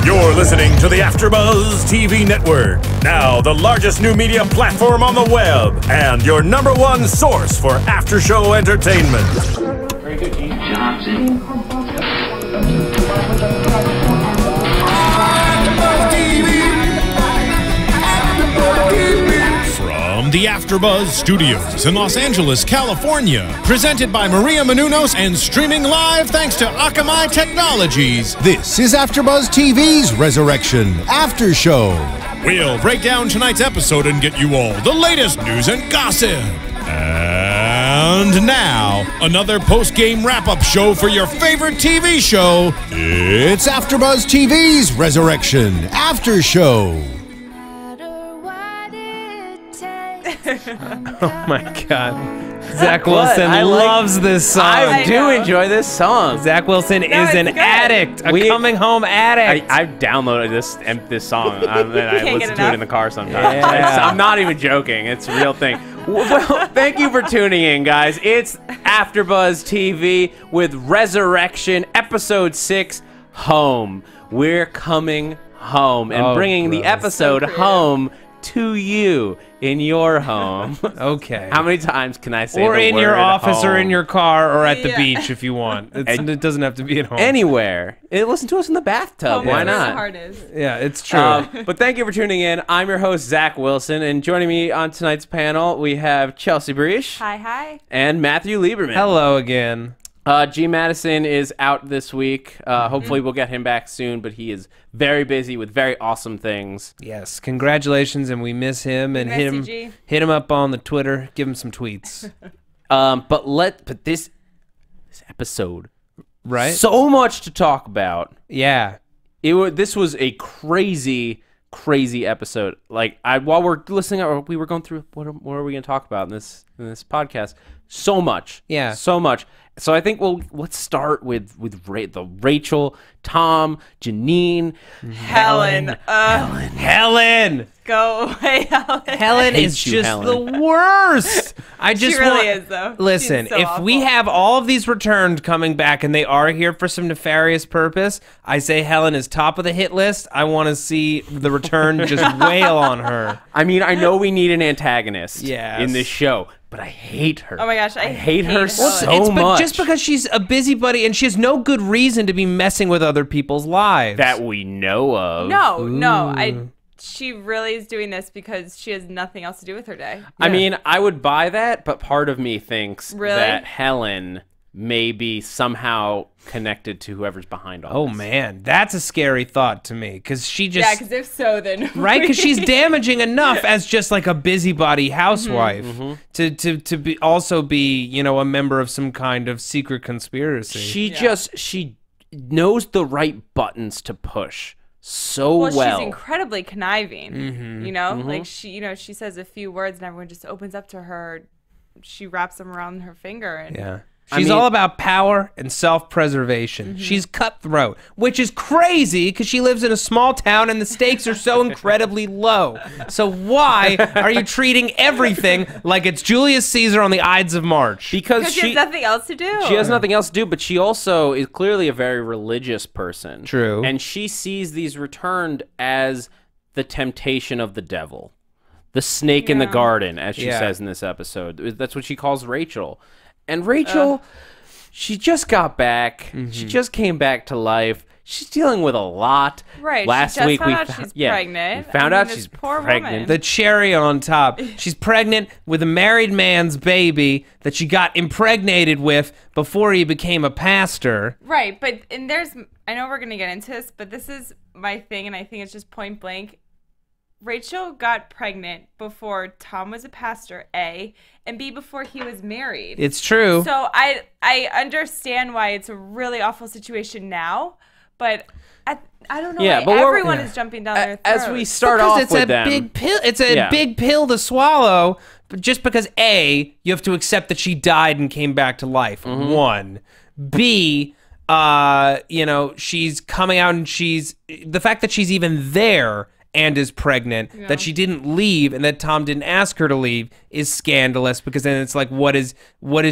You're listening to the AFTERBUZZ TV network, now the largest new media platform on the web, and your #1 source for after-show entertainment. Very good, Gene Johnson. From the AFTERBUZZ Studios in Los Angeles, California, presented by Maria Menounos and streaming live thanks to Akamai Technologies. This is AFTERBUZZ TV's Resurrection After Show. We'll break down tonight's episode and get you all the latest news and gossip. And now, another post-game wrap-up show for your favorite TV show. It's AFTERBUZZ TV's Resurrection After Show. Oh my God. Zach Wilson loves this song. I do enjoy this song. Zach Wilson is an addict, a coming home addict. I downloaded this song and I listen to it in the car sometimes. Yeah. I'm not even joking. It's a real thing. Well, thank you for tuning in, guys. It's AFTERBUZZ TV with Resurrection, Episode 6, Home. We're coming home and bringing the episode home to you in your home. Okay. How many times can I say or the in word your office home? or in your car or at the beach if you want. It doesn't have to be at home. Anywhere. Listen to us in the bathtub. Why not? The heart is. Yeah, it's true. But thank you for tuning in. I'm your host, Zach Wilson, and joining me on tonight's panel, we have Chelsea Briche. Hi, hi. And Matthew Lieberman. Hello again. G. Madison is out this week. Hopefully we'll get him back soon, but he is very busy with very awesome things. Yes, congratulations, and we miss him. And hit him up on the Twitter. Give him some tweets. But this episode, right? So much to talk about. Yeah, this was a crazy episode. Like while we're listening, we were going through what are we going to talk about in this podcast? So much. Yeah, so much. So I think let's start with the Rachael, Tom, Janine, Helen. Helen. Go away, Helen. Helen is just the worst. She really is, though. Listen, so if awful. we have all of these returned coming back and they are here for some nefarious purpose, I say Helen is top of the hit list. I want to see the return just wail on her. I mean, I know we need an antagonist Yes. in this show, but I hate her. Oh my gosh, I hate her so But much. just because she's a busybody and she has no good reason to be messing with other people's lives. That we know of. No. She really is doing this because she has nothing else to do with her day. I mean, I would buy that, but part of me thinks Really? that Helen may be somehow connected to whoever's behind all this. Oh man, that's a scary thought to me because she just Yeah, because if so, then right, because she's damaging enough as just like a busybody housewife to be also be a member of some kind of secret conspiracy. She knows the right buttons to push so well. She's incredibly conniving. Like she says a few words and everyone just opens up to her. She wraps them around her finger and She's all about power and self-preservation. She's cutthroat, which is crazy because she lives in a small town and the stakes are so incredibly low. So why are you treating everything like it's Julius Caesar on the Ides of March? Because she has nothing else to do. She has nothing else to do, but she also is clearly a very religious person. True. And she sees these returned as the temptation of the devil. The snake in the garden, as she says in this episode. That's what she calls Rachael. And Rachael, she just got back. She just came back to life. She's dealing with a lot. Right. Last she just week found out she's pregnant. We found out this she's poor pregnant. woman. The cherry on top. She's pregnant with a married man's baby that she got impregnated with before he became a pastor. Right, I know we're going to get into this, but this is my thing, and I think it's just point blank. Rachael got pregnant before Tom was a pastor, A, and B, before he was married. It's true. So I understand why it's a really awful situation now, but I don't know why everyone is jumping down their throats. As we start off with them. It's a big pill to swallow, just because A, you have to accept that she died and came back to life, one. B, she's coming out and the fact that she's even there and is pregnant. Yeah. That she didn't leave and that Tom didn't ask her to leave is scandalous, because then it's like, what is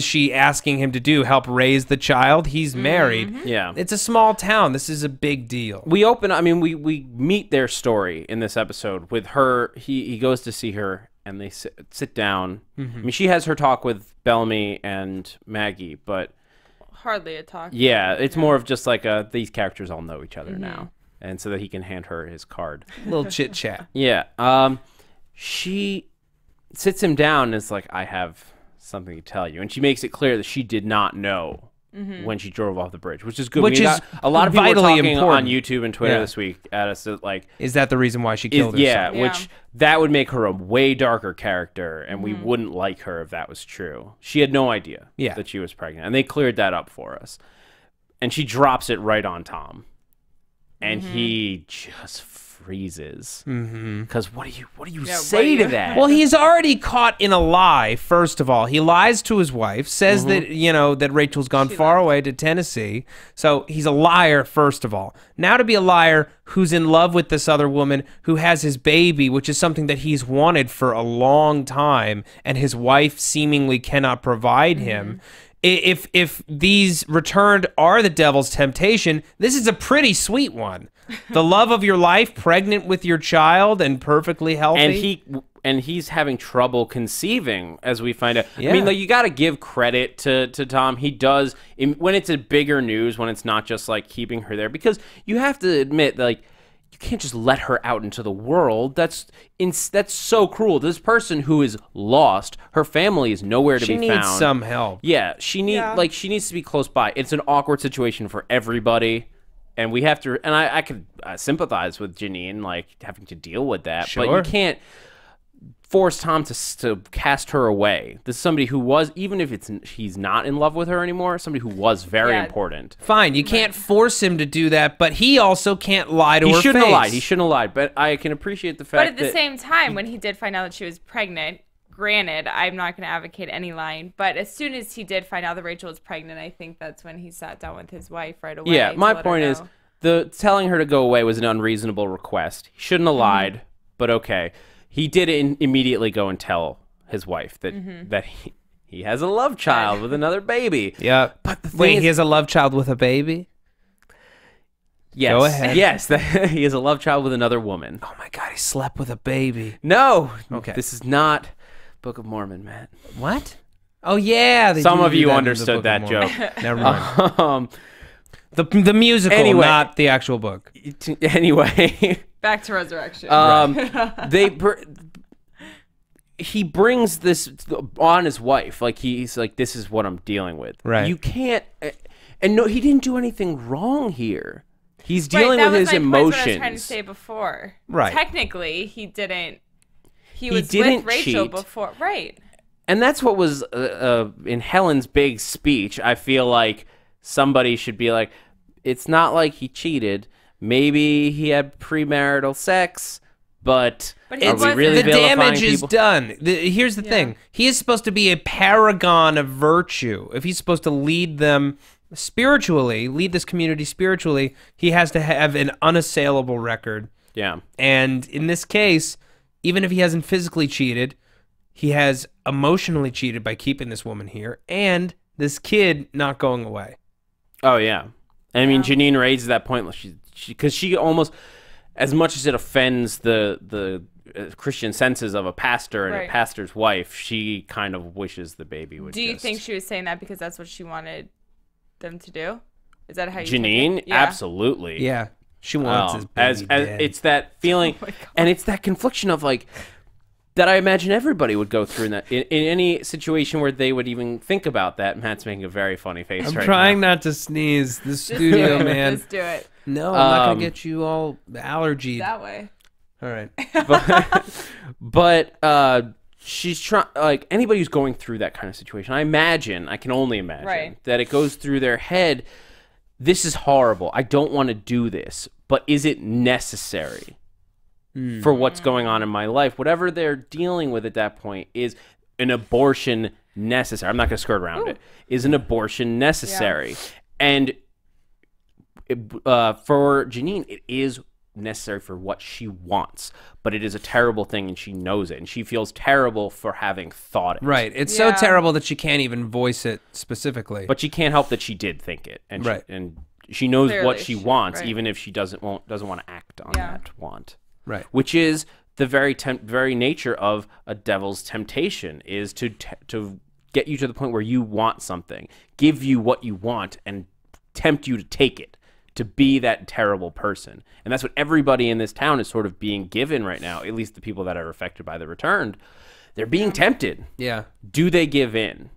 she asking him to do? Help raise the child? He's married. Yeah. It's a small town. This is a big deal. We we meet their story in this episode with her. He goes to see her and they sit down. I mean, she has her talk with Bellamy and Maggie, but Hardly a talk. yeah, it's more of just like these characters all know each other now, and so that he can hand her his card. A little chit chat. Yeah. She sits him down and is like, I have something to tell you. And she makes it clear that she did not know when she drove off the bridge, which is good. Which is a lot of people were vitally talking important. on YouTube and Twitter Yeah. this week at us that, like, Is that the reason why she killed herself? yeah, Yeah. which that would make her a way darker character, and we wouldn't like her if that was true. She had no idea that she was pregnant, and they cleared that up for us. And she drops it right on Tom, and he just freezes. Because what do you say to that? Well, he's already caught in a lie, first of all. He lies to his wife, says that, that Rachel's gone far away to Tennessee. So he's a liar, first of all. Now to be a liar who's in love with this other woman who has his baby, which is something that he's wanted for a long time, and his wife seemingly cannot provide him. If these returned are the devil's temptation, this is a pretty sweet one. The love of your life, pregnant with your child and perfectly healthy. And he's having trouble conceiving, as we find out. Yeah. I mean, like, you got to give credit to Tom. He does, when it's a bigger news, when it's not just like keeping her there, because you have to admit, like, you can't just let her out into the world. That's so cruel. This person who is lost, her family is nowhere to be found. She needs some help. Yeah, she needs to be close by. It's an awkward situation for everybody, and we have to. And I could sympathize with Janine, like, having to deal with that, but you can't force Tom to cast her away. This is somebody who was, even if he's not in love with her anymore, somebody who was very important. Fine, you can't force him to do that, but he also can't lie to her face. He shouldn't have lied. He shouldn't have lied. But I can appreciate the fact that... But at the same time, when he did find out that she was pregnant, granted, I'm not going to advocate any lying, but as soon as he did find out that Rachel was pregnant, I think that's when he sat down with his wife right away. Yeah, my point is, telling her to go away was an unreasonable request. He shouldn't have lied, but okay. He did immediately go and tell his wife that he has a love child with another baby. Yeah. But the thing Wait, is, he has a love child with a baby? yes, Go ahead. Yes, he has a love child with another woman. Oh my God, he slept with a baby. No. Okay. This is not Book of Mormon, Matt. What? Oh yeah. Some of you that understood that joke. Never mind. The musical, Anyway. not the actual book. Anyway. Back to Resurrection. He brings this on his wife. Like, he's like, this is what I'm dealing with. Right. You can't, and no, he didn't do anything wrong here. He's dealing with his That emotions. was what I was trying to say before. Right. Technically, he didn't. He He was didn't with Rachel cheat. before. Right. And that's what was in Helen's big speech. I feel like somebody should be like, it's not like he cheated. Maybe he had premarital sex, but But he are we wasn't. really The vilifying damage is people? done. Here's the thing. He is supposed to be a paragon of virtue. If he's supposed to lead them spiritually, lead this community spiritually, he has to have an unassailable record. Yeah. And in this case, even if he hasn't physically cheated, he has emotionally cheated by keeping this woman here and this kid not going away. Oh, yeah. I mean, Janine raises that point because she almost, as much as it offends the Christian senses of a pastor and a pastor's wife, she kind of wishes the baby would. Do you think she was saying that because that's what she wanted them to do? Is that how you Janine? take it? Yeah. Absolutely. Yeah. She wants his baby as dead. it's that feeling, and it's that confliction of, like, that I imagine everybody would go through in any situation where they would even think about that. Matt's making a very funny face I'm right trying now. not to sneeze. The studio, man. Just do it No, I'm not going to get you all allergied. that way. All right. But she's trying, like, anybody who's going through that kind of situation, I can only imagine that it goes through their head, this is horrible. I don't want to do this, but is it necessary for what's going on in my life? Whatever they're dealing with at that point, is an abortion necessary? I'm not going to skirt around it. Is an abortion necessary? And for Janine, it is necessary for what she wants, but it is a terrible thing, and she knows it, and she feels terrible for having thought it. Right. It's so terrible that she can't even voice it specifically. But she can't help that she did think it, and right. She knows Clearly what she wants, right. even if she doesn't want to act on that want. Right. Which is the very nature of a devil's temptation, is to get you to the point where you want something, give you what you want, and tempt you to take it, to be that terrible person. And that's what everybody in this town is sort of being given right now, at least the people that are affected by the returned. They're being tempted. Yeah. Do they give in?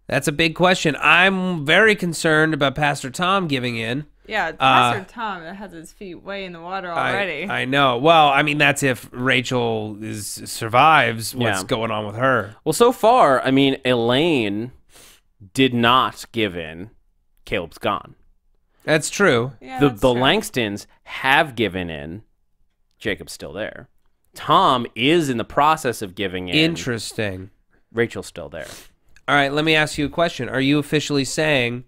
That's a big question. I'm very concerned about Pastor Tom giving in. Yeah, Pastor Tom has his feet way in the water already. I know. Well, I mean, that's if Rachael survives what's going on with her. Well, so far, I mean, Elaine did not give in. Caleb's gone. That's true. Yeah, the that's true. Langstons have given in. Jacob's still there. Tom is in the process of giving in. Interesting. Rachel's still there. All right, let me ask you a question. Are you officially saying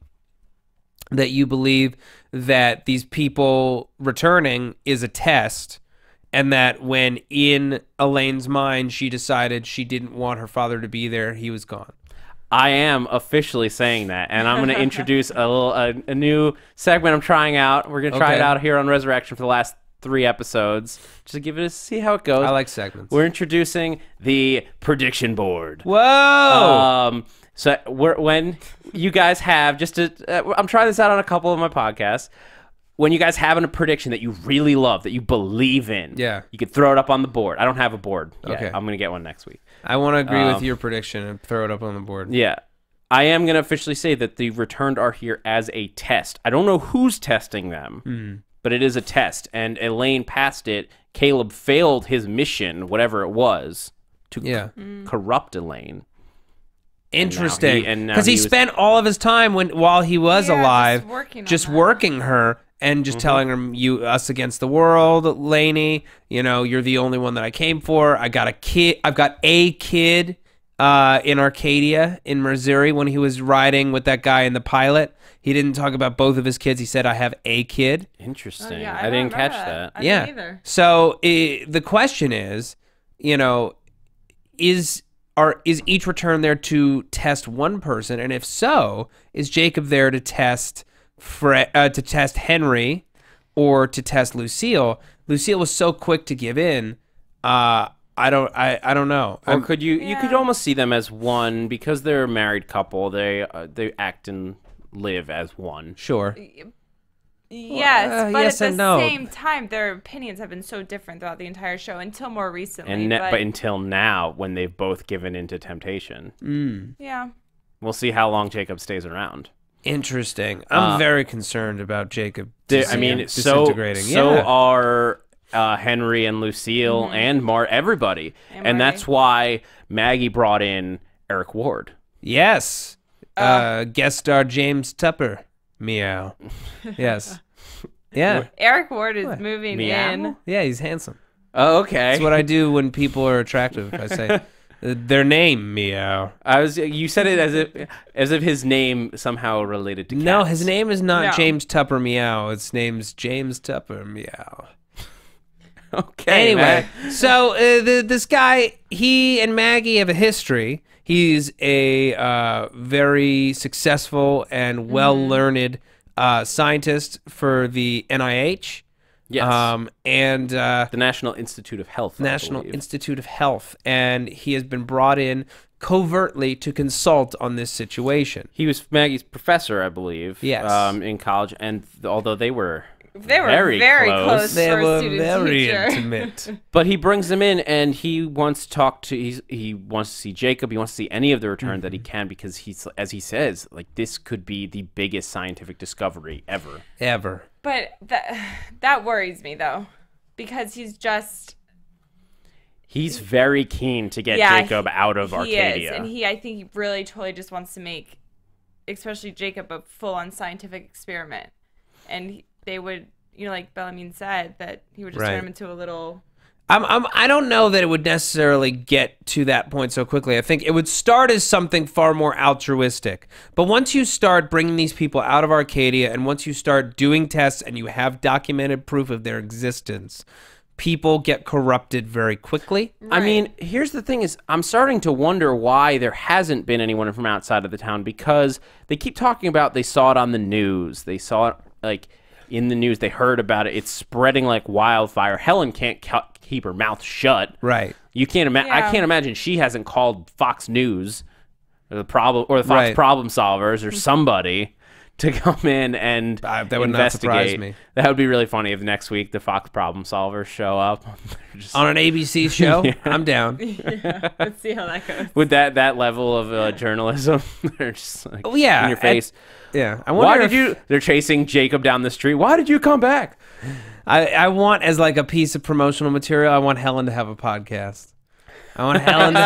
that you believe that these people returning is a test, and that when in Elaine's mind she decided she didn't want her father to be there, he was gone? I am officially saying that, and I'm going to introduce a new segment I'm trying out. We're going to try it out here on Resurrection for the last 3 episodes, just to give it see how it goes. I like segments. We're introducing the prediction board. Whoa! So when you guys have I'm trying this out on a couple of my podcasts. When you guys have a prediction that you really love, that you believe in, you could throw it up on the board. I don't have a board yet. Okay. I'm going to get one next week. I want to agree with your prediction and throw it up on the board. Yeah. I am going to officially say that the returned are here as a test. I don't know who's testing them, but it is a test. And Elaine passed it. Caleb failed his mission, whatever it was, to corrupt Elaine. Interesting. Because he spent all of his time while he was alive just working her and just telling her, us against the world, Lainey. You know, you're the only one that I came for. I got a kid. I've got a kid in Arcadia in Missouri when he was riding with that guy in the pilot. He didn't talk about both of his kids. He said, I have a kid. Interesting. Oh, yeah, I didn't catch that. I didn't either. So the question is, you know, is each return there to test one person? And if so, is Jacob there to test Henry or to test Lucille? Lucille was so quick to give in. I don't know. Or could you could almost see them as one, because they're a married couple. They act and live as one. Sure. Yes, but yes at and the no. same time, their opinions have been so different throughout the entire show until more recently. But until now, when they've both given into temptation. Yeah. We'll see how long Jacob stays around. Interesting. I'm very concerned about Jacob. I mean, disintegrating. So are Henry and Lucille and everybody. And that's why Maggie brought in Eric Ward. Yes. Guest star James Tupper. Meow. Yes. Yeah. Eric Ward is moving in. Yeah, he's handsome. Oh, okay. That's what I do when people are attractive. I say their name, meow. You said it as if his name somehow related to cats. No, his name is not James Tupper Meow. His name's James Tupper Meow. Okay. Anyway, so this guy, he and Maggie have a history. He's a very successful and well-learned scientist for the NIH. Yes. And the National Institute of Health. National Institute of Health. And he has been brought in covertly to consult on this situation. He was Maggie's professor, I believe. Yes. In college, and although they were very close. They were student very teacher. intimate. But he brings them in, and he wants to talk to. He wants to see Jacob. He wants to see any of the return that he can, because he's, as he says, like, this could be the biggest scientific discovery ever. Ever. But that worries me, though, because he's very keen to get Jacob out of Arcadia. And I think he really totally just wants to make, especially Jacob, a full-on scientific experiment. And they would, like Bellamy said, that he would just turn him into a little I don't know that it would necessarily get to that point so quickly. I think it would start as something far more altruistic. But once you start bringing these people out of Arcadia, and once you start doing tests and you have documented proof of their existence, people get corrupted very quickly. I mean, here's the thing is, I'm starting to wonder why there hasn't been anyone from outside of the town, because they keep talking about they saw it on the news. They saw it, like, in the news. They heard about it. It's spreading like wildfire. Helen can't keep her mouth shut. Right. You can't imagine. I can't imagine she hasn't called Fox News or the Fox Problem Solvers or somebody to come in and that would investigate. not surprise me. That would be really funny if next week the Fox Problem Solvers show up on an ABC show. Yeah. I'm down. Yeah, let's see how that goes. With that level of journalism, they're just like in your face. Yeah. They're chasing Jacob down the street. Why did you come back? I want, as like a piece of promotional material, I want Helen to have a podcast. I want Helen to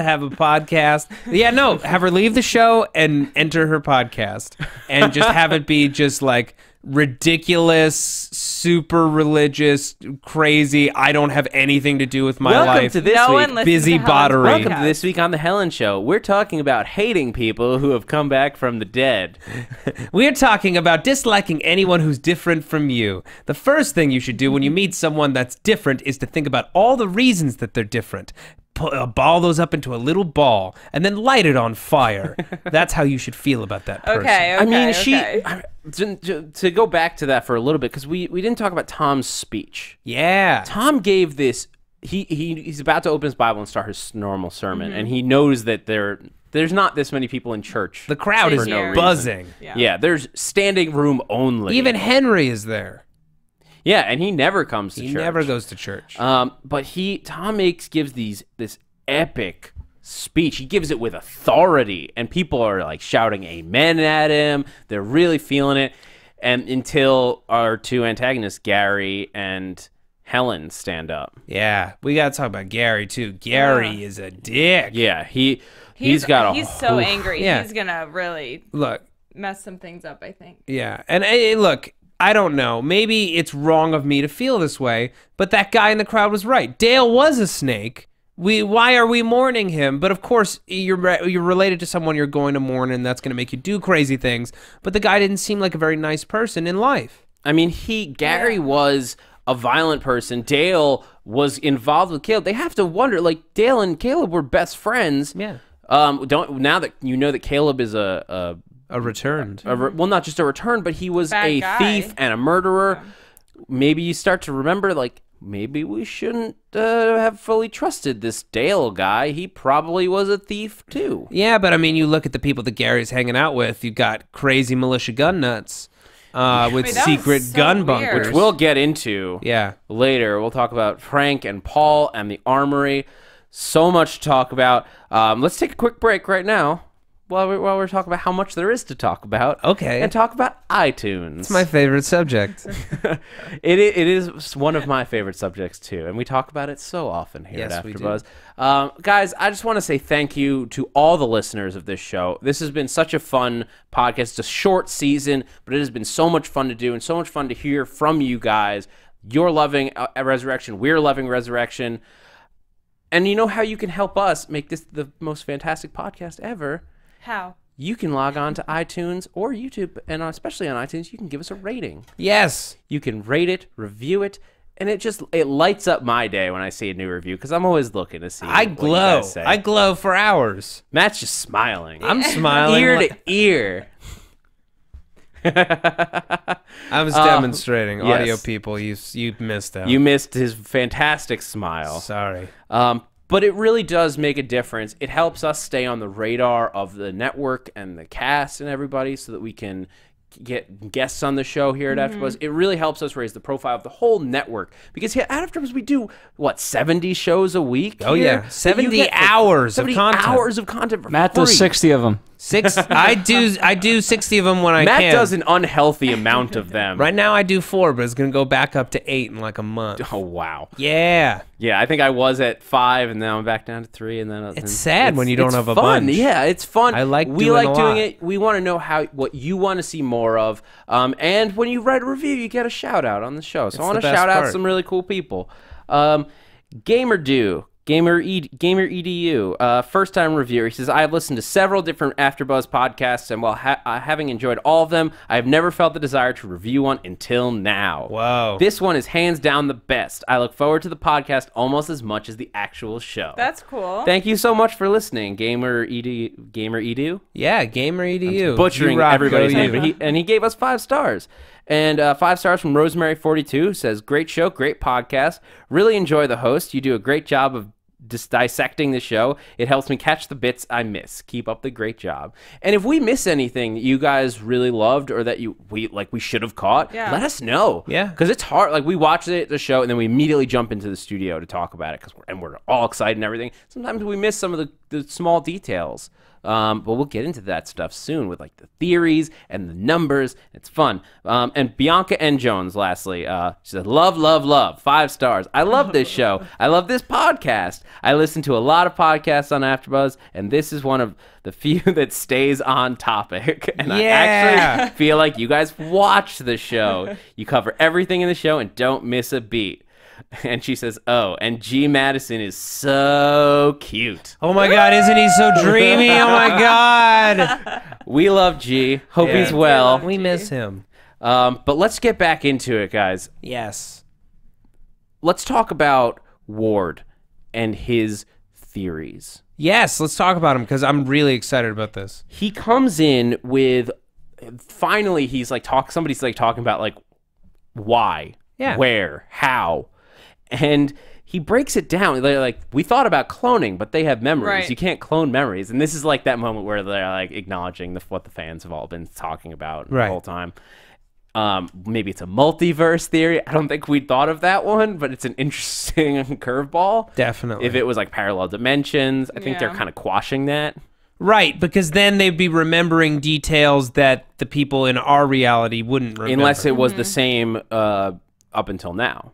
have a podcast. Yeah, no, have her leave the show and enter her podcast, and just have it be just like ridiculous, super religious, crazy. I don't have anything to do with my life. Welcome to this week, busy bottery. Welcome to this week on the Helen Show. We're talking about hating people who have come back from the dead. We're talking about disliking anyone who's different from you. The first thing you should do when you meet someone that's different is to think about all the reasons that they're different. Ball those up into a little ball and then light it on fire. That's how you should feel about that person. I mean, to go back to that for a little bit, because we didn't talk about Tom's speech. Yeah. Tom gave this, he's about to open his Bible and start his normal sermon, and he knows that there's not this many people in church. The crowd is buzzing. Yeah, there's standing room only. Even Henry is there. Yeah, and he never comes to church. He never goes to church. But Tom gives this epic speech. He gives it with authority, and people are like shouting amen at him. They're really feeling it. And until our two antagonists, Gary and Helen, stand up. Yeah, we got to talk about Gary too. Gary is a dick. Yeah, he's so angry. Yeah. He's gonna really mess some things up, I think. Yeah, and look, I don't know. Maybe it's wrong of me to feel this way, but that guy in the crowd was right. Dale was a snake. Why are we mourning him? But of course, you're related to someone you're going to mourn, and that's going to make you do crazy things. But the guy didn't seem like a very nice person in life. I mean, Gary was a violent person. Dale was involved with Caleb. They have to wonder, like, Dale and Caleb were best friends. Yeah. Now that you know that Caleb is a returned. Well, not just a return, but he was a thief and a murderer. Yeah. Maybe you start to remember, like, maybe we shouldn't have fully trusted this Dale guy. He probably was a thief, too. Yeah, but, I mean, you look at the people that Gary's hanging out with. You've got crazy militia gun nuts with secret gun bunkers. Which we'll get into later. We'll talk about Frank and Paul and the armory. So much to talk about. Let's take a quick break right now. While we're talking about how much there is to talk about. Okay. And talk about iTunes. It's my favorite subject. It is one of my favorite subjects, too. And we talk about it so often here at AfterBuzz. Guys, I just want to say thank you to all the listeners of this show. This has been such a fun podcast. It's a short season, but it has been so much fun to do and so much fun to hear from you guys. You're loving Resurrection. We're loving Resurrection. And you know how you can help us make this the most fantastic podcast ever? How? You can log on to iTunes or YouTube, and especially on iTunes, you can give us a rating. Yes. You can rate it, review it, and it lights up my day when I see a new review, because I'm always looking to see what you guys say. I glow for hours. Matt's just smiling. I'm smiling. Ear to ear. I was demonstrating. Audio people, you missed out. You missed his fantastic smile. Sorry. But it really does make a difference. It helps us stay on the radar of the network and the cast and everybody so that we can get guests on the show here at AfterBuzz. It really helps us raise the profile of the whole network. Because here at AfterBuzz, we do, 70 shows a week? Oh, yeah. 70 hours of content. 70 hours of content for Matt free. does 60 of them. I do 60 of them when I Matt can. does an unhealthy amount of them. Right now I do 4, but it's gonna go back up to 8 in like a month. Oh wow. Yeah. Yeah, I think I was at 5, and now I'm back down to 3, and then It's sad when you don't have a fun. bunch. Yeah, it's fun. I like we doing like a doing lot. it. We want to know what you want to see more of. And when you write a review, you get a shout out on the show. So I want to the best shout out part. some really cool people. Gamer Edu, first time reviewer. He says, I have listened to several different AfterBuzz podcasts, and while having enjoyed all of them, I have never felt the desire to review one until now. Whoa. This one is hands down the best. I look forward to the podcast almost as much as the actual show. That's cool. Thank you so much for listening, Gamer Edu. Yeah, Gamer EDU. Butchering You rock, everybody's go name, you. but he gave us 5 stars. And 5 stars from Rosemary42 says, great show, great podcast. Really enjoy the host. You do a great job of dissecting the show. It helps me catch the bits I miss. Keep up the great job. And if we miss anything that you guys really loved or that we should have caught, let us know. Yeah. Because it's hard. Like, we watch the show and then we immediately jump into the studio to talk about it and we're all excited and everything. Sometimes we miss some of the small details. But we'll get into that stuff soon with like the theories and the numbers. It's fun. And Bianca N. Jones, lastly, she said, love, 5 stars. I love this show. I love this podcast. I listen to a lot of podcasts on AfterBuzz, and this is one of the few that stays on topic. And I actually feel like you guys watch the show. You cover everything in the show and don't miss a beat. And she says, oh, and G. Madison is so cute. Oh my God, isn't he so dreamy? Oh my God. We love G. Hope he's well. We miss him. But let's get back into it, guys. Yes. Let's talk about Ward and his theories. Yes, let's talk about him because I'm really excited about this. He comes in with, finally, he's like, somebody's like talking about like, why, where, how. And he breaks it down. They're like, we thought about cloning, but they have memories. Right. You can't clone memories. And this is like that moment where they're like acknowledging what the fans have all been talking about the whole time. Maybe it's a multiverse theory. I don't think we'd thought of that one, but it's an interesting curveball. Definitely. If it was like parallel dimensions, I think they're kind of quashing that. Right, because then they'd be remembering details that the people in our reality wouldn't remember. Unless it was the same up until now.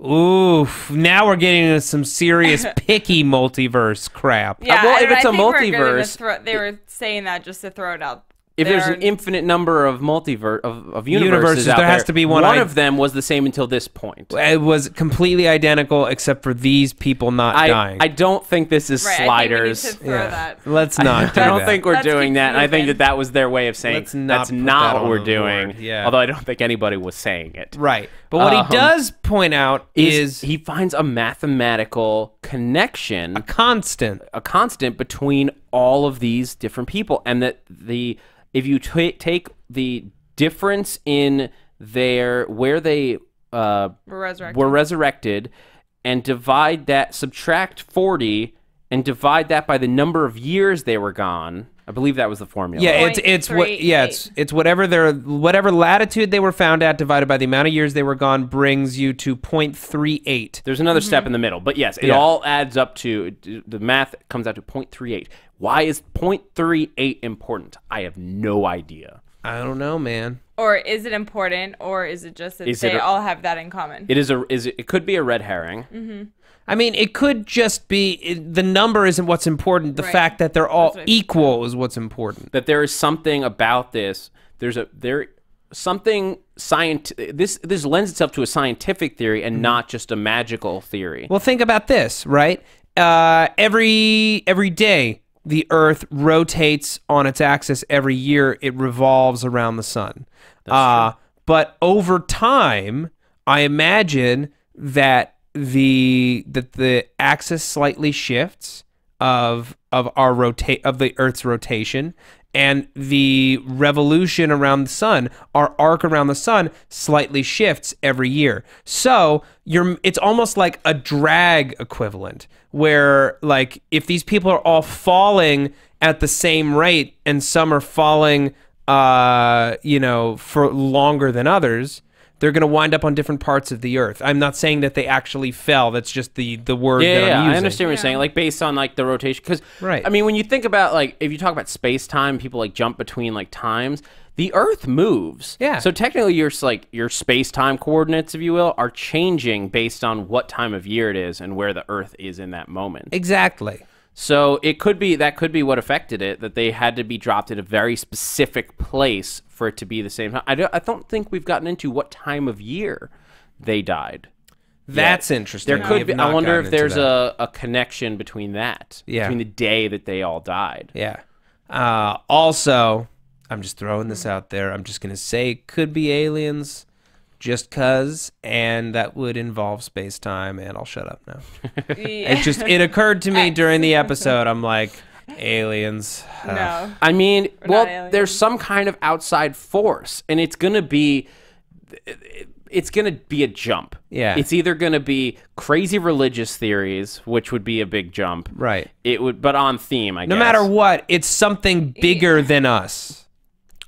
Oof, now we're getting into some serious picky multiverse crap. Yeah, well, if it's I a think we're multiverse- gonna they were saying that just to throw it out. If there's there. an infinite number of of universes out there has to be one. One of them was the same until this point. It was completely identical except for these people not dying. I don't think this is Right, sliders. I think we need to throw that. Let's not do I don't that. think we're Let's doing keep that. And I think moving. that was their way of saying Let's not that's put not that what on we're the doing. board. Yeah. Although I don't think anybody was saying it. Right. But what he does point out is he finds a mathematical connection, a constant between all of these different people, and that if you take the difference in where they were resurrected, and divide that, subtract 40, and divide that by the number of years they were gone. I believe that was the formula. Yeah, it's whatever latitude they were found at divided by the amount of years they were gone brings you to 0.38. There's another step in the middle, but yes, it all adds up to, the math comes out to 0.38. Why is 0.38 important? I have no idea. I don't know, man. Or is it important, or is it just that they all have that in common? It could be a red herring. Mm-hmm. I mean, it could just be the number isn't what's important. The fact that they're all equal is what's important. That there is something about this. This lends itself to a scientific theory and not just a magical theory. Well, think about this, right? Every day the Earth rotates on its axis. Every year it revolves around the sun. But over time, I imagine that the axis slightly shifts of the Earth's rotation, and the revolution around the sun, our arc around the sun, slightly shifts every year. So it's almost like a drag equivalent, where like if these people are all falling at the same rate and some are falling for longer than others, they're going to wind up on different parts of the earth. I'm not saying that they actually fell. That's just the word that I'm using. I understand what you're saying. Like, based on, like, the rotation. Because, right. I mean, when you think about, like, if you talk about space-time, people, like, jump between, like, times, the earth moves. Yeah. So, technically, your space-time coordinates, if you will, are changing based on what time of year it is and where the earth is in that moment. Exactly. So that could be what affected it, that they had to be dropped at a very specific place for it to be the same time. I don't think we've gotten into what time of year they died. That's interesting. There could be. I wonder if there's a connection between that, between the day that they all died. Yeah. Also, I'm just throwing this out there. I'm just going to say it could be aliens. Just cause, and that would involve space-time, and I'll shut up now. It occurred to me during the episode, I'm like, aliens. No. I mean, aliens. There's some kind of outside force, and it's gonna be a jump. Yeah. It's either gonna be crazy religious theories, which would be a big jump. Right. It would, but on theme, I guess. No matter what, it's something bigger than us.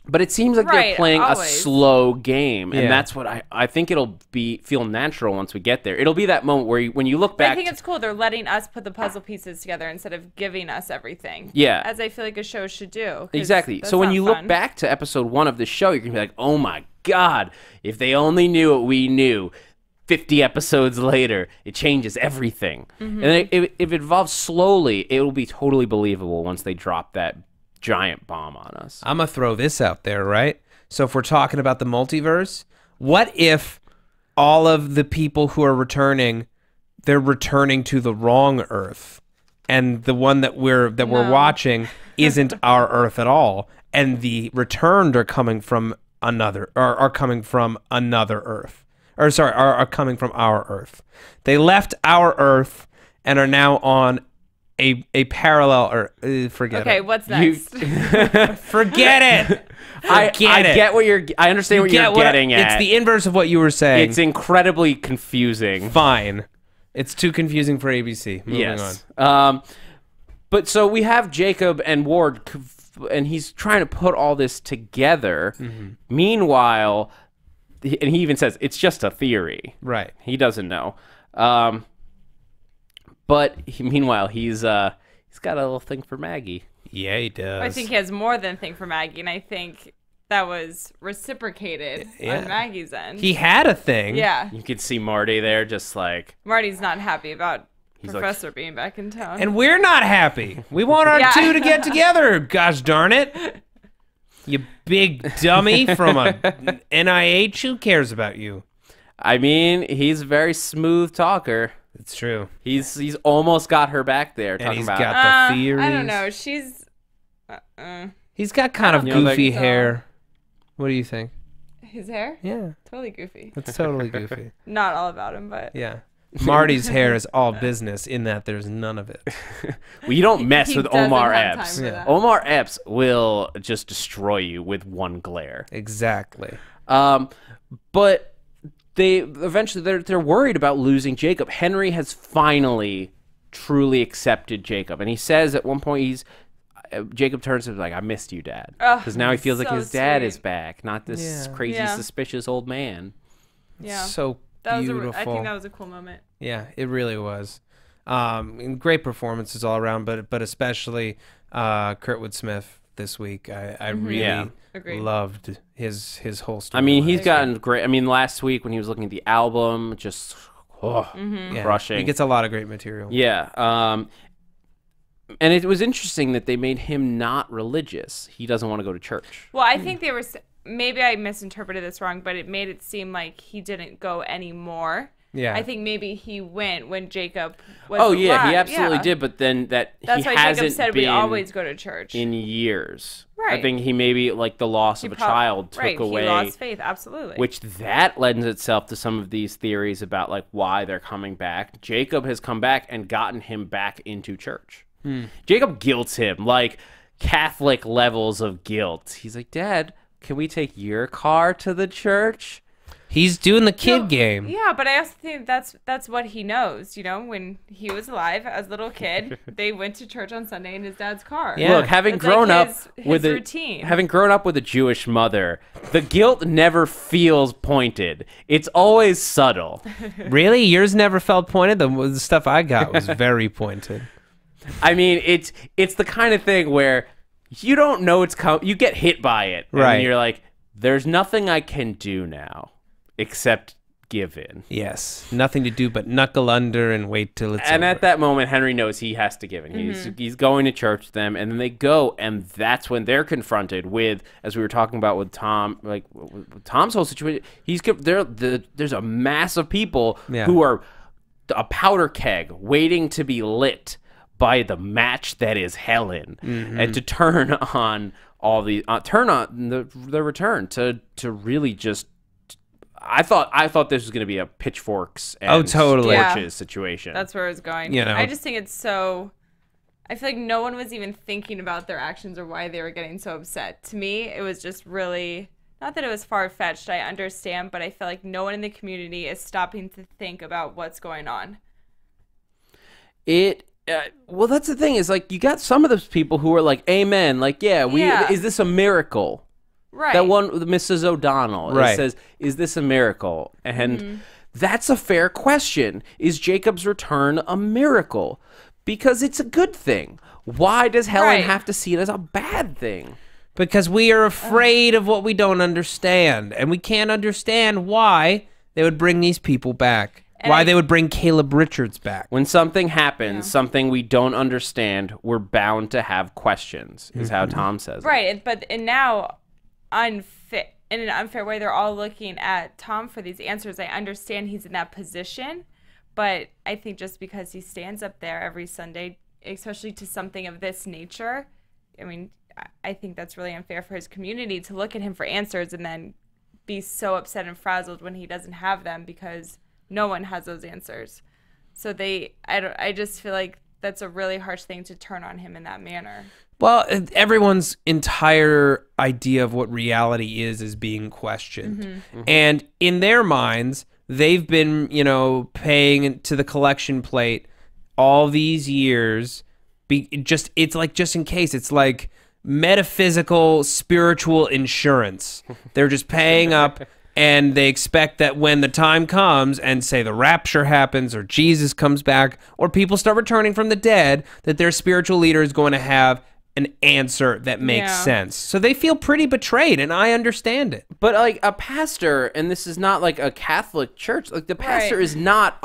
But it seems like they're playing a slow game, and Yeah. that's what I think it'll feel natural once we get there. It'll be that moment where when you look back. I think it's cool. They're letting us put the puzzle pieces together instead of giving us everything. Yeah. As I feel like a show should do. 'Cause Exactly. that's So when not you fun. look back to episode 1 of the show, you're going to be like, oh my God, if they only knew what we knew 50 episodes later, it changes everything. Mm-hmm. And if it evolves slowly, it will be totally believable once they drop that giant bomb on us. I'm going to throw this out there, right? So if we're talking about the multiverse, what if all of the people who are returning, they're returning to the wrong Earth, and the one that we're watching isn't our Earth at all, and the returned are coming from another are coming from another Earth, or sorry, are coming from our Earth. They left our Earth and are now on a parallel, or forget it. Okay, what's next? Forget it. I get what I understand what you're getting at. It's the inverse of what you were saying. It's incredibly confusing. Fine. It's too confusing for ABC. Moving on. But so we have Jacob and Ward, and he's trying to put all this together. Mm-hmm. Meanwhile, and he even says it's just a theory. Right. He doesn't know. But meanwhile, he's got a little thing for Maggie. Yeah, he does. I think he has more than a thing for Maggie, and I think that was reciprocated on Maggie's end. He had a thing. Yeah. You could see Marty there just like... Marty's not happy about Professor being back in town. And we're not happy. We want our two to get together, gosh darn it. You big dummy from a NIH. Who cares about you? I mean, he's a very smooth talker. It's true. He's almost got her back there. And he's got the theories. I don't know. She's... He's got kind of goofy hair. What do you think? His hair? Yeah. Totally goofy. It's totally goofy. Not all about him, but... Yeah. Marty's hair is all business in that there's none of it. Well, you don't mess with Omar Epps. Yeah. Omar Epps will just destroy you with one glare. Exactly. But they eventually they're worried about losing Jacob. Henry has finally truly accepted Jacob, and he says at one point Jacob turns to him like, "I missed you, Dad," because now he feels like his dad is back, not this crazy suspicious old man. Yeah. So that beautiful. I think that was a cool moment. Yeah, it really was. And great performances all around, but especially Kurtwood Smith this week. I really loved his whole story. I mean, he's gotten great. I mean, last week when he was looking at the album, just crushing. He gets a lot of great material. Yeah. And it was interesting that they made him not religious. He doesn't want to go to church. Well, I think they were... Maybe I misinterpreted this wrong, but it made it seem like he didn't go anymore. Yeah. I think maybe he went when Jacob was he alive. absolutely did, but then that's why Jacob said we always go to church. In years. Right. I think he maybe, like, the loss of a child took away. He lost faith, absolutely. Which that lends itself to some of these theories about, like, why they're coming back. Jacob has come back and gotten him back into church. Jacob guilts him, like, Catholic levels of guilt. He's like, Dad, can we take your car to the church? He's doing the kid game. Yeah, but I also think that's what he knows. You know, when he was alive as a little kid, they went to church on Sunday in his dad's car. Yeah. Look, having That's grown like up his with routine. having grown up with a Jewish mother, the guilt never feels pointed. It's always subtle. Really? Yours never felt pointed? The stuff I got was very pointed. I mean, it's the kind of thing where you don't know it's coming. You get hit by it, Right. And you're like, "There's nothing I can do now except give in." Yes. Nothing to do but knuckle under and wait till it's And over. at that moment, Henry knows he has to give in. He's going to church with them, and then they go, and that's when they're confronted with, as we were talking about with Tom, like with Tom's whole situation. There's a mass of people who are a powder keg waiting to be lit by the match that is Helen, and to turn on all the turn on the return to really just. I thought this was going to be a pitchforks and totally. torches situation. That's where it was going. You know. I just think it's so. I feel like no one was even thinking about their actions or why they were getting so upset. To me, it was just really. Not that it was far-fetched, I understand, but I feel like no one in the community is stopping to think about what's going on. Well, that's the thing is, like, you got some of those people who are like, amen, like, is this a miracle? Right. That one, Mrs. O'Donnell, it Right. says, is this a miracle? And that's a fair question. Is Jacob's return a miracle? Because it's a good thing. Why does Helen Right. have to see it as a bad thing? Because we are afraid of what we don't understand. And we can't understand why they would bring these people back. Why they would bring Caleb Richards back. When something happens, something we don't understand, we're bound to have questions, is how Tom says it. Right, but now, in an unfair way, they're all looking at Tom for these answers. I understand he's in that position, but I think just because he stands up there every Sunday, especially to something of this nature, I mean, I think that's really unfair for his community to look at him for answers and then be so upset and frazzled when he doesn't have them because no one has those answers. So I just feel like that's a really harsh thing to turn on him in that manner. Well, everyone's entire idea of what reality is being questioned. And in their minds, they've been, paying to the collection plate all these years. It's like just in case. It's like metaphysical, spiritual insurance. They're just paying up, and they expect that when the time comes and say the rapture happens or Jesus comes back or people start returning from the dead, that their spiritual leader is going to have an answer that makes sense. So they feel pretty betrayed, and I understand it. But like a pastor, and this is not like a Catholic church, like the pastor is not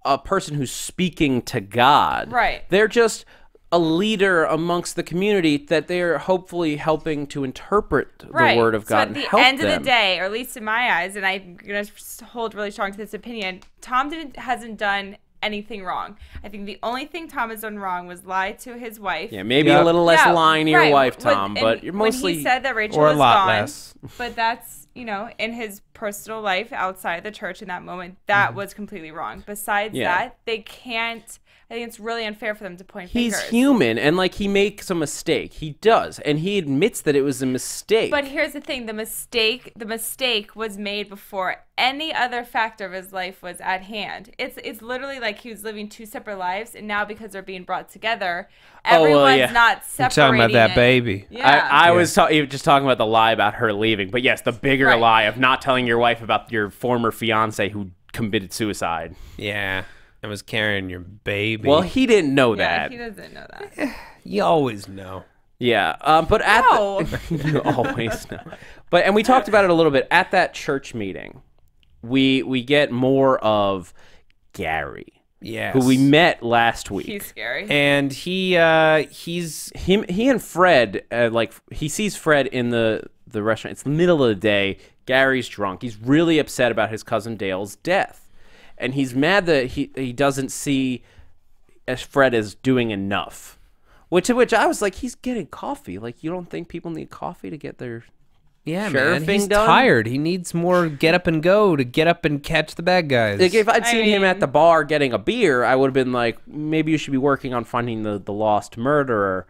a person who's speaking to God. Right. They're just a leader amongst the community that they're hopefully helping to interpret the word of God and help them. At the end of the day, or at least in my eyes, and I'm going to hold really strong to this opinion, Tom hasn't done anything wrong. I think the only thing Tom has done wrong was lie to his wife. Yeah, maybe a little less lying to your wife, Tom, When- but you're mostly... When he said that Rachael or a was lot gone, less. but that's, in his personal life outside the church in that moment, that was completely wrong. Besides that, they can't... I think it's really unfair for them to point fingers. He's human, and like he makes a mistake. He does, and he admits that it was a mistake. But here's the thing: the mistake was made before any other factor of his life was at hand. It's literally like he was living two separate lives, and now because they're being brought together, everyone's not separating. I'm talking about that baby. Yeah. I was just talking about the lie about her leaving, but yes, the bigger lie of not telling your wife about your former fiance who committed suicide. Yeah. I was carrying your baby. Well, he didn't know that. He doesn't know that. You always know. Yeah, but at you always know. And we talked about it a little bit at that church meeting. We get more of Gary, Yes. who we met last week. He's scary. And he and Fred, he sees Fred in the restaurant. It's the middle of the day. Gary's drunk. He's really upset about his cousin Dale's death. And he's mad that he doesn't see Fred as doing enough. To which I was like, he's getting coffee. Like, you don't think people need coffee to get their man, he's done? tired. He needs more get up and go to get up and catch the bad guys. Like, if I'd seen him at the bar getting a beer, I would have been like, maybe you should be working on finding the lost murderer.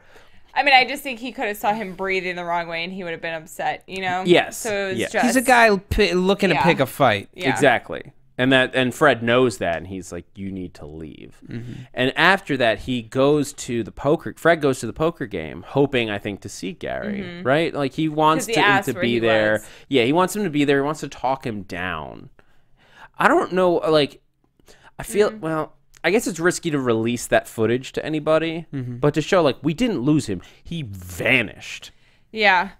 I mean, I just think he could have saw him breathing the wrong way and he would have been upset, you know? Yes. So it was just... He's a guy looking to pick a fight. Yeah. Exactly. And Fred knows that, and he's like, you need to leave. And after that, Fred goes to the poker game, hoping, I think, to see Gary, right? Like, he wants him to be there. Yeah, he wants him to be there. He wants to talk him down. I don't know, like, I feel, well, I guess it's risky to release that footage to anybody, but to show, like, we didn't lose him. He vanished. Yeah.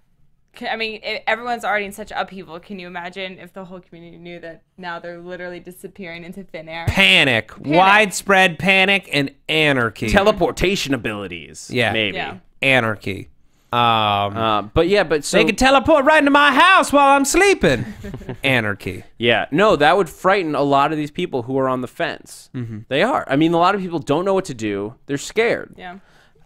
I mean, everyone's already in such upheaval. Can you imagine if the whole community knew that now they're literally disappearing into thin air? Panic. Widespread panic and anarchy. Teleportation abilities. Yeah. Maybe. Yeah. Anarchy. But so... They can teleport right into my house while I'm sleeping. Anarchy. Yeah. No, that would frighten a lot of these people who are on the fence. They are. I mean, a lot of people don't know what to do. They're scared. Yeah.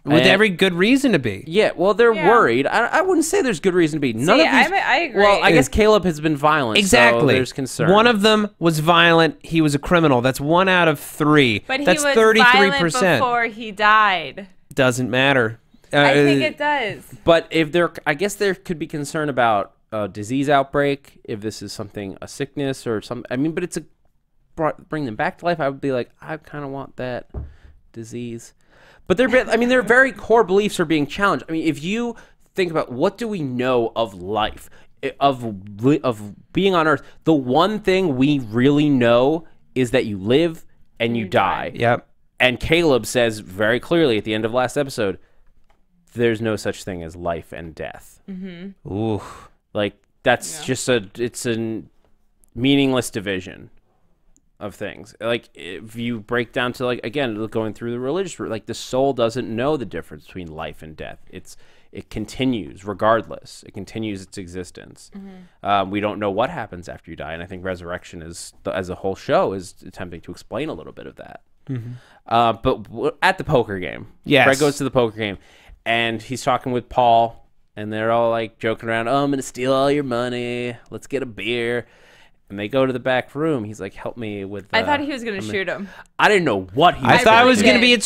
With every good reason to be. Yeah, well, they're worried. I wouldn't say there's good reason to be. None of these. I agree. Well, I guess Caleb has been violent. Exactly. So there's concern. One of them was violent. He was a criminal. That's 1 out of 3. But That's he was 33%. violent before he died. Doesn't matter. I think it does. But if I guess there could be concern about a disease outbreak, if this is a sickness or some. I mean, but it's bring them back to life. I would be like, I kind of want that disease. But their very core beliefs are being challenged. I mean, if you think about what do we know of life, of being on Earth, the one thing we really know is that you live and you die. Yep. And Caleb says very clearly at the end of last episode, there's no such thing as life and death. Ooh. Like, that's just it's a meaningless division of things. Like, if you break down to, like, again, going through the religious route, like, the soul doesn't know the difference between life and death. It continues regardless. It continues its existence. We don't know what happens after you die, and I think Resurrection as a whole show is attempting to explain a little bit of that. But at the poker game, Fred goes to the poker game, and he's talking with Paul, and they're all like joking around. Oh, I'm gonna steal all your money. Let's get a beer. And they go to the back room. He's like, help me with... I thought he was going to shoot him. I didn't know what he was I thought it was really going to be a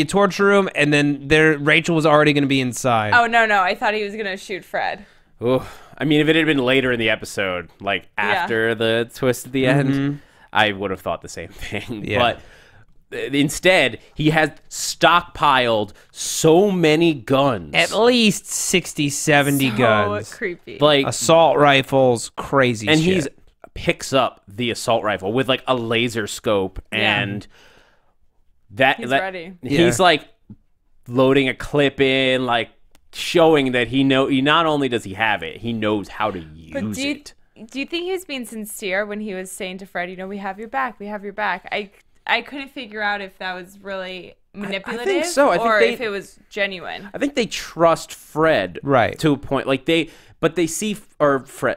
torture room. And then Rachel was already going to be inside. Oh, no. I thought he was going to shoot Fred. Oh, I mean, if it had been later in the episode, like after the twist at the end, I would have thought the same thing. Yeah. But instead, he has stockpiled so many guns. At least 60, 70 guns. So creepy. Like assault rifles, crazy and shit. he picks up the assault rifle with like a laser scope and he's ready. He's like loading a clip in, like showing that he not only does he have it, he knows how to use it. Do you think he was being sincere when he was saying to Fred, we have your back, we have your back? I couldn't figure out if that was really manipulative I think so. or if it was genuine. I think they trust Fred to a point. Like they see Frank.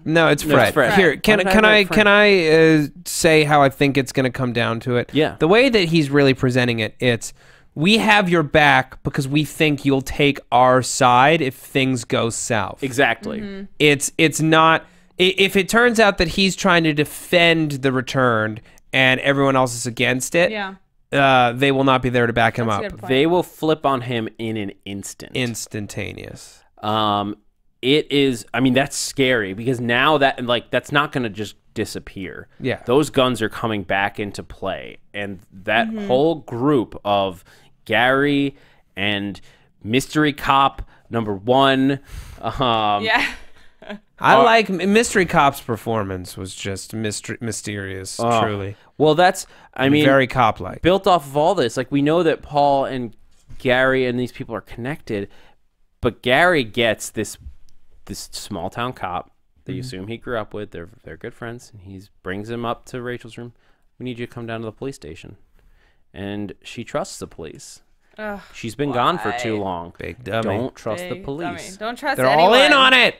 No, it's Fred. It's Fred. Here, can I say how I think it's going to come down to it? Yeah. The way that he's really presenting it, it's we have your back because we think you'll take our side if things go south. Exactly. It's not. If it turns out that he's trying to defend the returned and everyone else is against it, they will not be there to back him up. They will flip on him in an instant. Instantaneous. It is, I mean, that's scary because now that's not going to just disappear. Yeah. Those guns are coming back into play. And that whole group of Gary and Mystery Cop #1. I like Mystery Cop's performance was just mysterious, truly. Well, very cop-like. Built off of all this, like we know that Paul and Gary and these people are connected, but Gary gets this small town cop that you assume he grew up with. They're good friends, and he brings him up to Rachel's room. We need you to come down to the police station, and she trusts the police. She's been gone for too long. Big dummy. Don't trust the police. Dummy. Don't trust They're anyone. all in on it.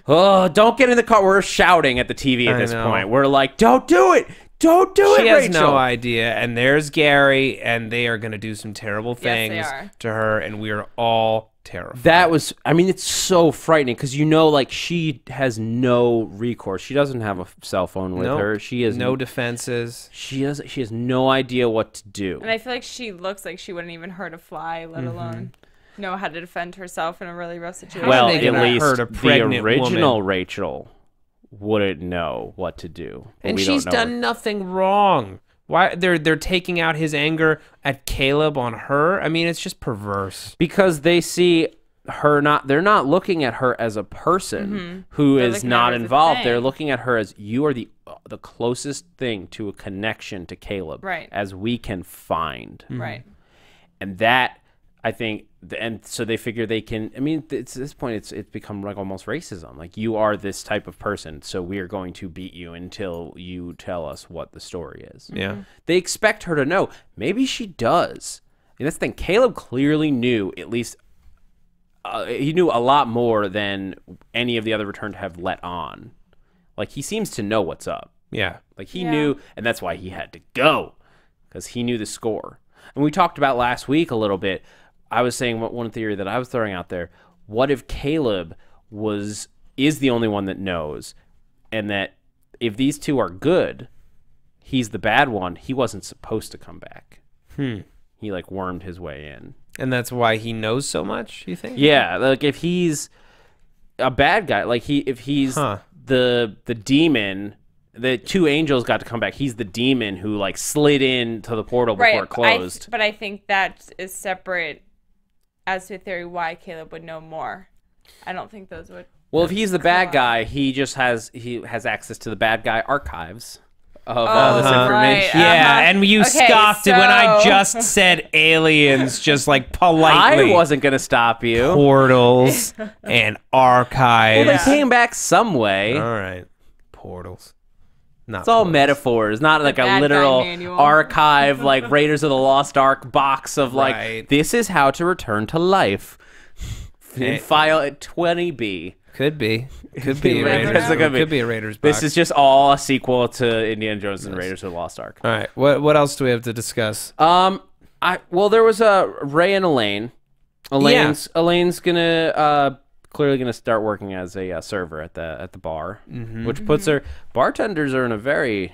Oh, don't get in the car. We're shouting at the TV at this point. We're like, don't do it. Don't do it, She has Rachel. no idea. And there's Gary, and they are going to do some terrible things Yes, they are. to her, and we are all terrifying. That was, I mean, it's so frightening because you know, like, she has no recourse. She doesn't have a cell phone with her. She has no defenses. She has no idea what to do. And I feel like she looks like she wouldn't even hurt a fly, let alone know how to defend herself in a really rough situation. Well, they at gonna least hurt a the pregnant original woman? Rachel wouldn't know what to do. But And we don't she's know done her. nothing wrong. Why they're taking out his anger at Caleb on her? I mean, it's just perverse. Because they see her they're not looking at her as a person who They're is looking at not her as a involved. They're thing. looking at her as you are the closest thing to a connection to Caleb as we can find. Right. And that, I think, and so they figure they can, I mean, it's, at this point, it's become like almost racism. Like, you are this type of person, so we are going to beat you until you tell us what the story is. Yeah. They expect her to know. Maybe she does. And that's the thing. Caleb clearly knew, at least, he knew a lot more than any of the other returned have let on. Like, he seems to know what's up. Yeah. Like, he knew, and that's why he had to go, because he knew the score. And we talked about last week a little bit. I was saying one theory that I was throwing out there. What if Caleb is the only one that knows, and that if these two are good, he's the bad one. He wasn't supposed to come back. He like wormed his way in. And that's why he knows so much, you think? Yeah, like if he's a bad guy, like if he's the demon, the two angels got to come back. He's the demon who like slid into the portal before it closed. But I think that is separate as to a theory why Caleb would know more. I don't think those would. Well, if he's the bad guy, he has access to the bad guy archives of all this information. Right. Yeah, and you scoffed it when I just said aliens, just like politely. I wasn't gonna stop you. Portals and archives. Well, they came back some way. All right, portals. Not It's all portals. metaphors, not like a bad guy literal manual. archive, like Raiders of the Lost Ark box of like, Right. this is how to return to life. In file at 20B. Could be a Raiders. Raiders. It could be. Could be a Raiders box. This is just all a sequel to Indiana Jones and Raiders of the Lost Ark. All right. What else do we have to discuss? Well, there was Ray and Elaine. Elaine's gonna clearly gonna start working as a server at the bar, which puts her. Bartenders are in a very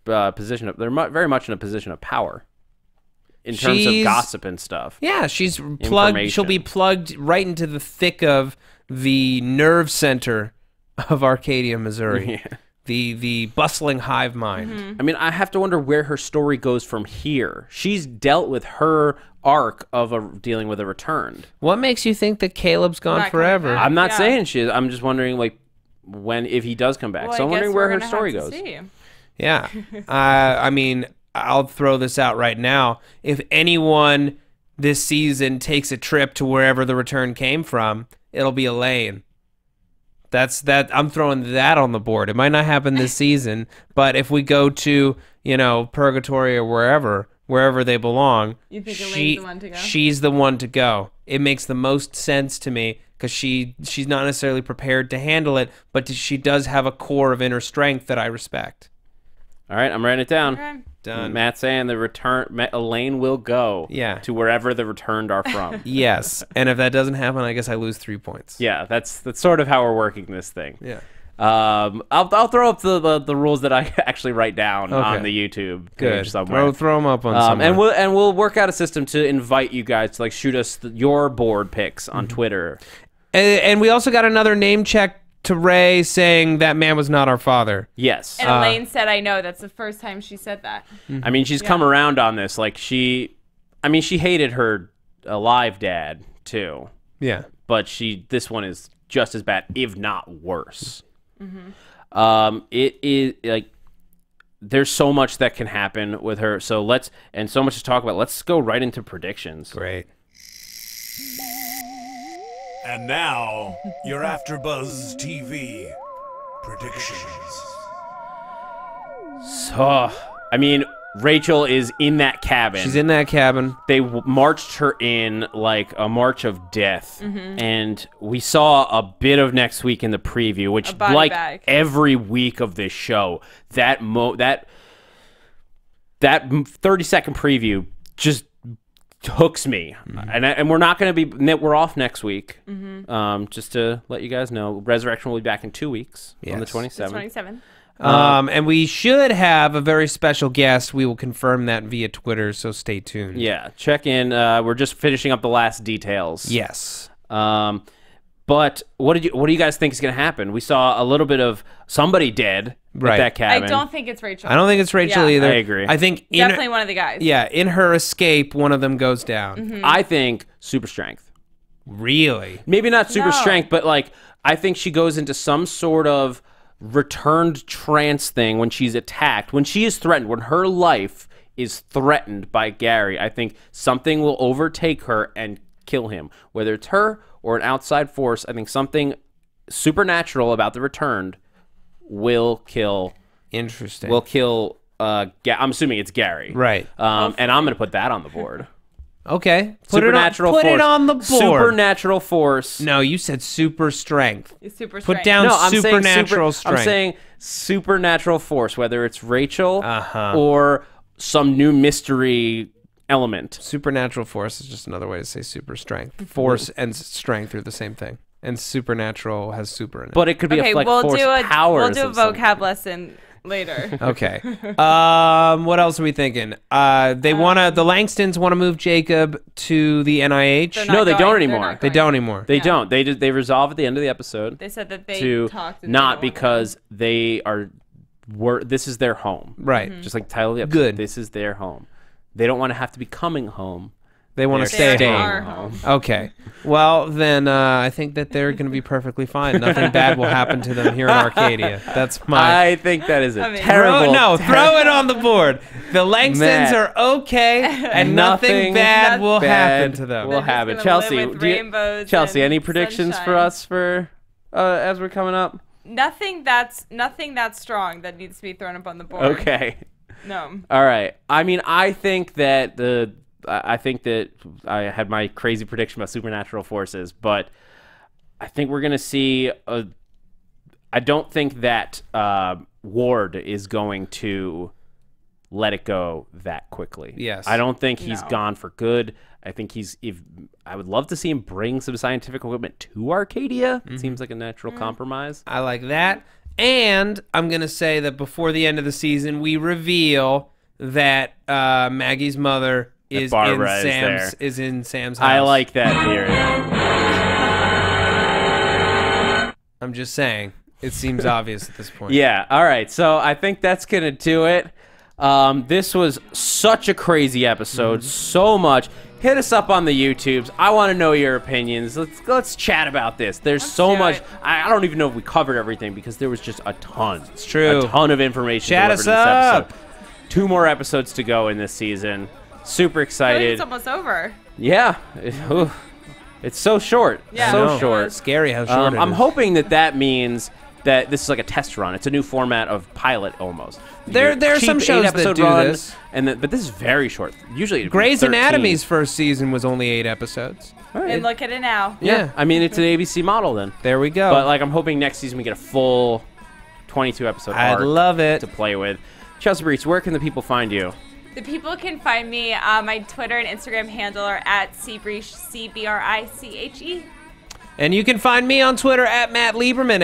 position of. They're very much in a position of power. In terms of gossip and stuff. Yeah, she's plugged. She'll be plugged right into the thick of the nerve center of Arcadia, Missouri. Yeah. The bustling hive mind. I mean, I have to wonder where her story goes from here. She's dealt with her arc of dealing with a returned. What makes you think that Caleb's gone Not coming forever? back. I'm not Yeah. saying she is. I'm just wondering, like, if he does come back. Well, So I'm I guess wondering where we're her gonna story have to goes. see. Yeah. I mean, I'll throw this out right now. If anyone this season takes a trip to wherever the return came from, it'll be Elaine. I'm throwing that on the board. It might not happen this season, but if we go to, Purgatory or wherever they belong, You think Elaine's the one to go? she's the one to go. It makes the most sense to me because she's not necessarily prepared to handle it, but she does have a core of inner strength that I respect. All right, I'm writing it down. Okay. Done. Matt's saying Elaine will go to wherever the returned are from. Yes, and if that doesn't happen, I guess I lose 3 points. Yeah, that's sort of how we're working this thing. Yeah. I'll throw up the rules that I actually write down on the YouTube page Good. somewhere. Throw them up on somewhere. and we'll work out a system to invite you guys to like shoot us your board picks on Twitter. And we also got another name check to Ray saying that man was not our father. Yes. And Elaine said, I know. That's the first time she said that. I mean, she's come around on this. Like she hated her alive dad too. Yeah. But this one is just as bad, if not worse. It is like there's so much that can happen with her. So so much to talk about. Let's go right into predictions. Great. And now, your AfterBuzz TV predictions. So, I mean, Rachael is in that cabin. She's in that cabin. They marched her in like a march of death, and we saw a bit of next week in the preview, which like every week of this show, that 30-second preview just hooks me. And we're not going to be, we're off next week. Just to let you guys know, Resurrection will be back in 2 weeks on the 27th. And we should have a very special guest. We will confirm that via Twitter, so stay tuned. Yeah, check in. We're just finishing up the last details. Yes. But what do you guys think is going to happen? We saw a little bit of somebody dead at that cabin. I don't think it's Rachael. I don't think it's Rachael either. I agree. I think definitely one of the guys. Yeah, in her escape, one of them goes down. I think super strength. Really? Maybe not super strength, but like I think she goes into some sort of returned trance thing when she's attacked, when she is threatened, when her life is threatened by Gary. I think something will overtake her and kill him, whether it's her or an outside force. I think something supernatural about the returned will kill. Interesting. Will kill. I'm assuming it's Gary, right? And I'm going to put that on the board. Okay. Supernatural force. Put it on the board. Supernatural force. No, you said super strength. Super strength. Put down supernatural strength. I'm saying supernatural force, whether it's Rachael or some new mystery element. Supernatural force is just another way to say super strength. Force and strength are the same thing. And supernatural has super in it. But it could be okay, like we'll force powers. We'll do a vocab lesson later. Okay. What else are we thinking? They the Langstons want to move Jacob to the NIH. No, they don't anymore. They don't anymore. They don't. They resolve at the end of the episode. They said that they talked. Not because they are. This is their home. Right. Just like the title of the episode. Good. This is their home. They don't want to have to be coming home. They want to stay home. Okay. Well, then I think that they're going to be perfectly fine. Nothing bad will happen to them here in Arcadia. That's my... I think that is a terrible... Throw it on the board. The Langstons are okay, and nothing bad will happen to them. Will happen. Chelsea, any predictions for us for as we're coming up? Nothing that's strong that needs to be thrown up on the board. Okay. No. All right. I mean, I think that I had my crazy prediction about supernatural forces, but I think we're going to see I don't think that Ward is going to let it go that quickly. Yes. I don't think he's gone for good. I think I would love to see him bring some scientific equipment to Arcadia. It seems like a natural compromise. I like that. And I'm going to say that before the end of the season, we reveal that Maggie's mother is in Sam's house. I like that theory. I'm just saying. It seems obvious at this point. Yeah. All right. So I think that's going to do it. This was such a crazy episode. So much. Hit us up on the YouTubes. I want to know your opinions. Let's chat about this. There's so much. I don't even know if we covered everything because there was just a ton. It's true. A ton of information. Chat us up. Episode. 2 more episodes to go in this season. Super excited. It's almost over. Yeah. It's so short. Yeah. So short. It's scary how short it is. I'm hoping that means that this is like a test run. It's a new format of pilot almost. There are some shows that do this. But this is very short. Usually Grey's Anatomy's first season was only 8 episodes. Right. And look at it now. Yeah. I mean, it's an ABC model then. There we go. But like, I'm hoping next season we get a full 22 episode arc. I'd love it. To play with. Chelsea Briche, where can the people find you? The people can find me. My Twitter and Instagram handle are at @cbriche, CBRICHE. And you can find me on Twitter at Matt Lieberman,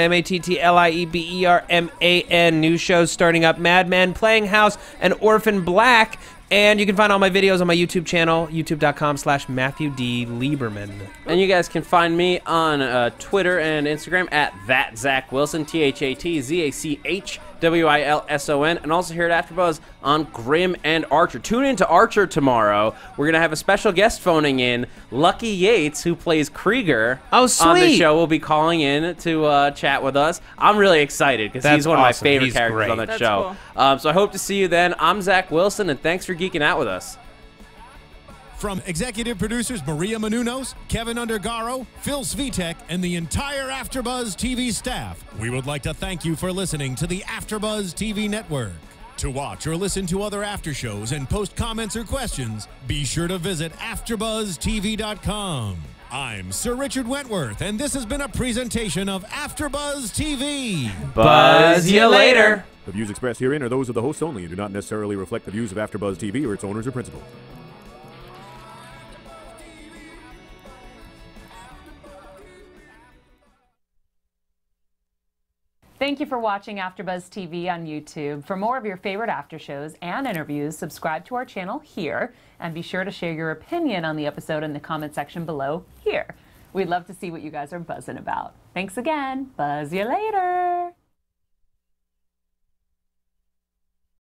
MattLieberman. New shows starting up: Mad Men, Playing House, and Orphan Black. And you can find all my videos on my YouTube channel, youtube.com/Matthew D. Lieberman. And you guys can find me on Twitter and Instagram at @ZachWilson, ThatZachWilson, and also here at AfterBuzz on Grimm and Archer. Tune in to Archer tomorrow. We're going to have a special guest phoning in. Lucky Yates, who plays Krieger on the show, will be calling in to chat with us. I'm really excited because he's one of my favorite characters on that show. Cool. So I hope to see you then. I'm Zach Wilson, and thanks for geeking out with us. From executive producers Maria Menounos, Kevin Undergaro, Phil Svitek, and the entire AfterBuzz TV staff, we would like to thank you for listening to the AfterBuzz TV network. To watch or listen to other after shows and post comments or questions, be sure to visit AfterBuzzTV.com. I'm Sir Richard Wentworth, and this has been a presentation of AfterBuzz TV. Buzz you later. The views expressed herein are those of the hosts only and do not necessarily reflect the views of AfterBuzz TV or its owners or principals. Thank you for watching AfterBuzz TV on YouTube. For more of your favorite after shows and interviews, subscribe to our channel here, and be sure to share your opinion on the episode in the comment section below here. We'd love to see what you guys are buzzing about. Thanks again. Buzz you later.